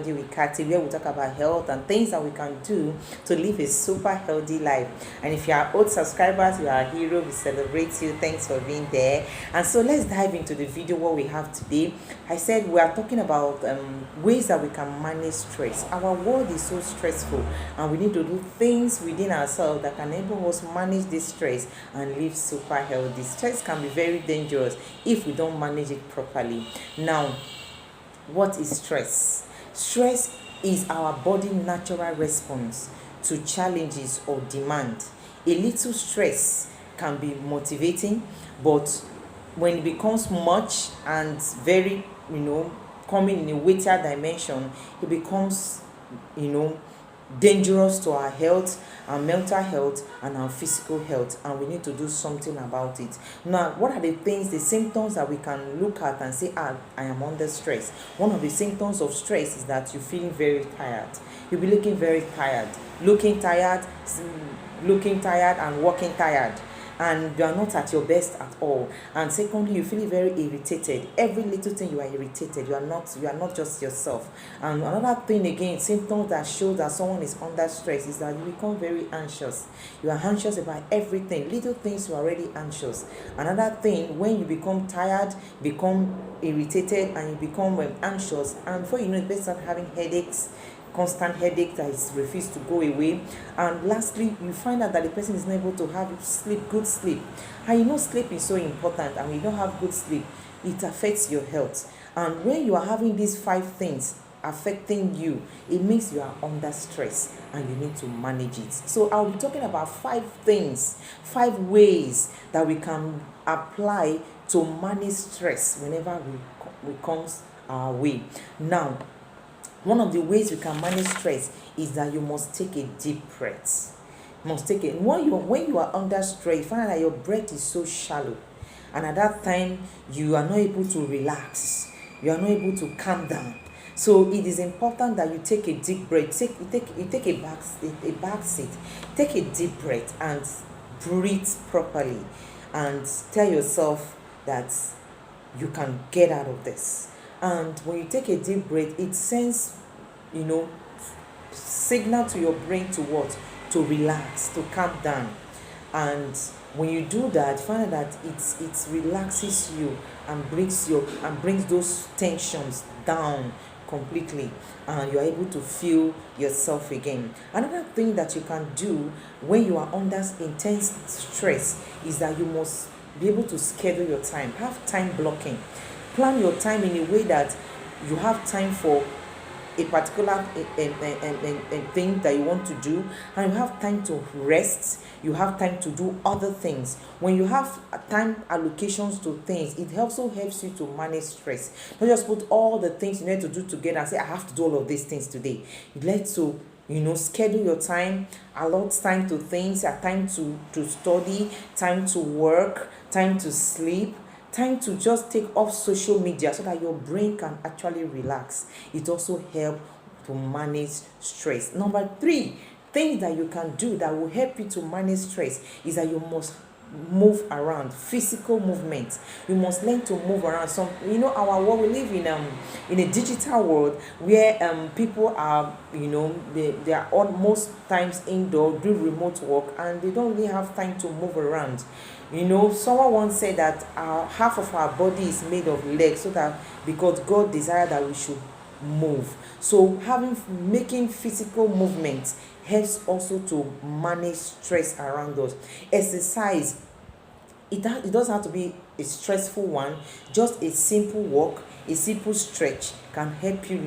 With Cathy, where we talk about health and things that we can do to live a super healthy life. And if you are old subscribers, you are a hero. We celebrate you. Thanks for being there. And so let's dive into the video what we have today. I said we are talking about ways that we can manage stress. Our world is so stressful, and we need to do things within ourselves that can enable us manage this stress and live super healthy. Stress can be very dangerous if we don't manage it properly. Now, what is stress? Stress is our body natural response to challenges or demand. A little stress can be motivating, but when it becomes much and very, coming in a weightier dimension, it becomes, dangerous to our health, our mental health, and our physical health, and we need to do something about it. Now, what are the things, the symptoms that we can look at and say, I am under stress? One of the symptoms of stress is that you're feeling very tired. You'll be looking very tired, looking tired and walking tired, and you are not at your best at all. And secondly, you feel very irritated. Every little thing you are irritated. You are not just yourself. And another thing again, symptoms that show that someone is under stress is that you become very anxious. You are anxious about everything. Little things, you are already anxious. Another thing, when you become tired, become irritated, and you become anxious, and before you know it, you start having headaches, constant headache that is refused to go away. And lastly, you find out that the person is not able to have good sleep. And sleep is so important, and when you don't have good sleep, it affects your health. And when you are having these 5 things affecting you, it means you are under stress and you need to manage it. So I'll be talking about 5 things, 5 ways that we can apply to manage stress whenever it comes our way. Now, one of the ways we can manage stress is that you must take a deep breath. When you are under stress, you find that your breath is so shallow, and at that time you are not able to relax. You are not able to calm down. So it is important that you take a deep breath. You take a back seat. Take a deep breath and breathe properly, and tell yourself that you can get out of this. And when you take a deep breath, it sends, signal to your brain to what? To relax, to calm down. And when you do that, find that it relaxes you and brings those tensions down completely, and you are able to feel yourself again. Another thing that you can do when you are under intense stress is that you must be able to schedule your time. Have time blocking. Plan your time in a way that you have time for a particular thing that you want to do, and you have time to rest. You have time to do other things. When you have time allocations to things, it also helps you to manage stress. Not just put all the things you need to do together and say, I have to do all of these things today. You like to schedule your time, allot time to things, time to study, time to work, time to sleep, time to just take off social media so that your brain can actually relax. It also helps to manage stress. Number 3, things that you can do that will help you to manage stress is that you must move around. Physical movement. You must learn to move around. Our world, we live in a digital world where people are, they are almost times indoor, do remote work, and they don't really have time to move around. Someone once said that half of our body is made of legs, so that because God desired that we should move. So making physical movement helps also to manage stress around us. Exercise, it doesn't have to be a stressful one. Just a simple walk, a simple stretch can help you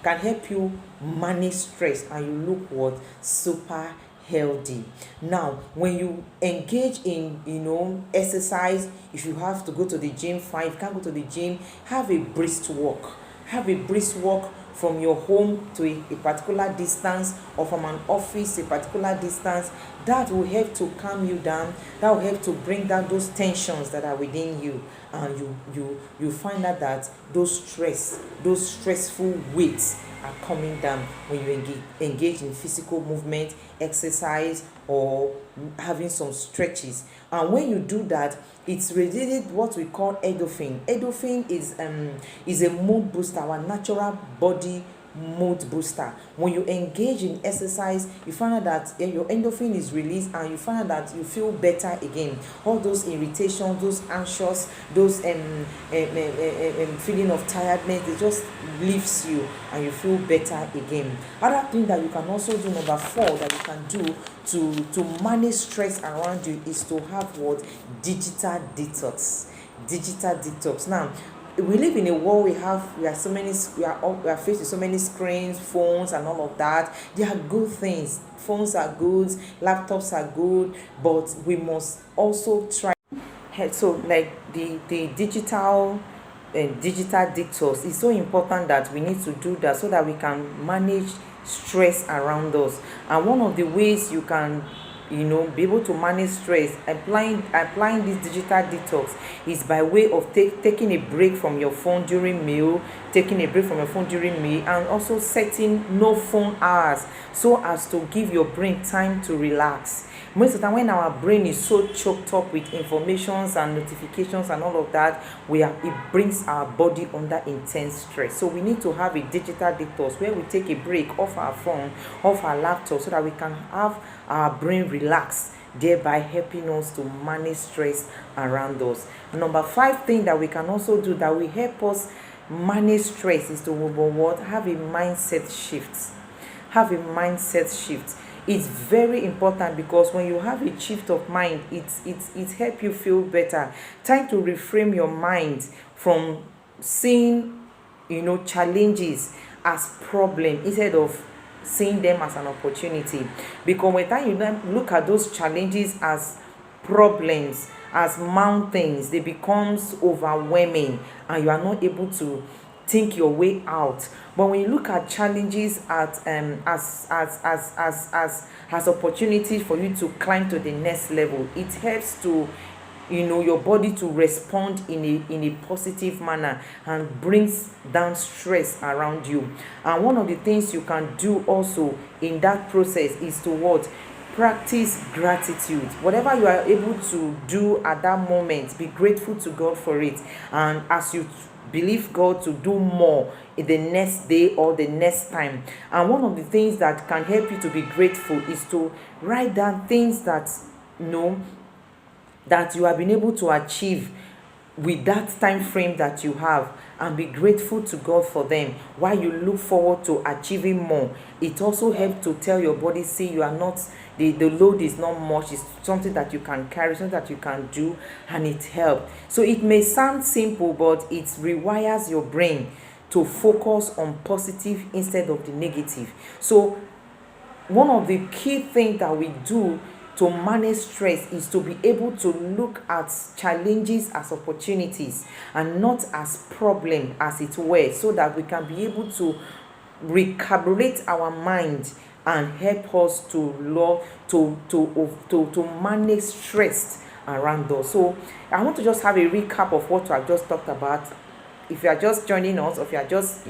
can help you manage stress, and you look super healthy. Now, when you engage in exercise, if you have to go to the gym, fine. If you can't go to the gym, have a brisk walk. From your home to a particular distance, or from an office a particular distance. That will help to calm you down. That will help to bring down those tensions that are within you, and you find out that those stressful weights are coming down when you engage in physical movement, exercise, or having some stretches. And when you do that, it's released what we call endorphin. Endorphin is a mood booster. Our natural body mood booster. When you engage in exercise, you find out that your endorphin is released, and you find out that you feel better again. All those irritations, those anxious, those feeling of tiredness, it just leaves you and you feel better again. Other thing that you can also do, number 4, that you can do to manage stress around you, is to have what? Digital detox. Digital detox. Now, we live in a world, we are faced with so many screens, phones and all of that. They are good things. Phones are good, laptops are good, but we must also try. So like the digital detox is so important, that we need to do that so that we can manage stress around us. And one of the ways you can be able to manage stress, applying this digital detox, is by way of taking a break from your phone during meal, and also setting no phone hours, so as to give your brain time to relax. Most of the time, when our brain is so choked up with informations and notifications and all of that, it brings our body under intense stress. So we need to have a digital detox where we take a break off our phone, off our laptop, so that we can have our brain relax, thereby helping us to manage stress around us. Number 5 thing that we can also do that will help us manage stress is to have a mindset shift. It's very important, because when you have a shift of mind, it helps you feel better. Time to reframe your mind from seeing challenges as problem, instead of seeing them as an opportunity. Because when time you look at those challenges as problems, as mountains, they becomes overwhelming, and you are not able to think your way out. But when you look at challenges as opportunities for you to climb to the next level, it helps to your body to respond in a positive manner, and brings down stress around you. And one of the things you can do also in that process is to what? Practice gratitude. Whatever you are able to do at that moment, be grateful to God for it. And as you believe God to do more in the next day or the next time. And one of the things that can help you to be grateful is to write down things that that you have been able to achieve with that time frame that you have, and be grateful to God for them, while you look forward to achieving more. It also helps to tell your body, see, you are not, the load is not much, it's something that you can carry, something that you can do, and it helps. So it may sound simple, but it rewires your brain to focus on positive instead of the negative. So one of the key things that we do to manage stress is to be able to look at challenges as opportunities, and not as problem, as it were, so that we can be able to recalibrate our mind and help us to manage stress around us. So I want to just have a recap of what I've just talked about. If you are just joining us, or if you are just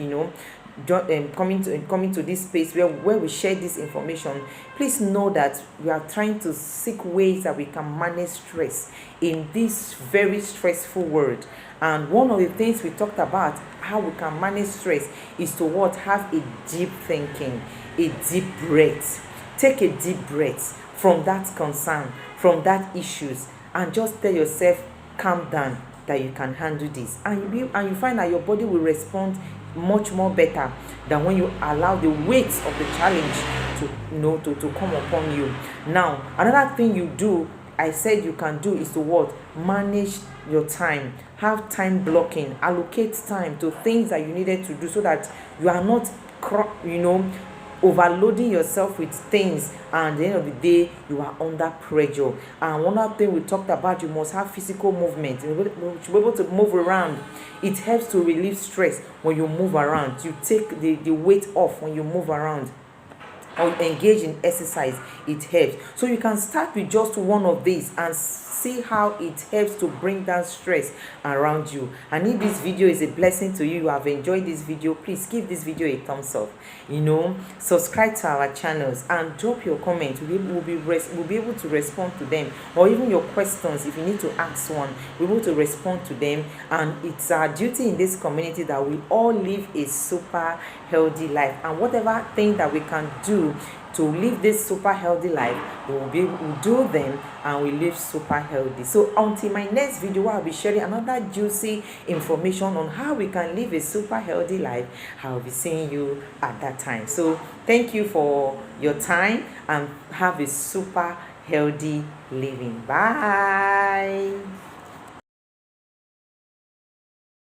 coming to this space where we share this information, please know that we are trying to seek ways that we can manage stress in this very stressful world. And one of the things we talked about, how we can manage stress, is to have a deep thinking, a deep breath. Take a deep breath from that concern, from that issues, and just tell yourself, calm down, that you can handle this, and you find that your body will respond much more better than when you allow the weight of the challenge to come upon you. Now, another thing you do, I said you can do, is to manage your time. Have time blocking. Allocate time to things that you needed to do, so that you are not overloading yourself with things, and at the end of the day you are under pressure. And one other thing we talked about, you must have physical movement. You should be able to move around. It helps to relieve stress when you move around. You take the weight off when you move around, or engage in exercise. It helps. So you can start with just one of these and see how it helps to bring down stress around you. And if this video is a blessing to you, you have enjoyed this video, please give this video a thumbs up. Subscribe to our channels and drop your comments. We'll be able to respond to them, or even your questions. If you need to ask one, we'll be able to respond to them. And it's our duty in this community that we all live a super healthy life, and whatever thing that we can do to live this super healthy life, we'll do them and we live super healthy. So until my next video, I'll be sharing another juicy information on how we can live a super healthy life. I'll be seeing you at that time. So thank you for your time and have a super healthy living. Bye.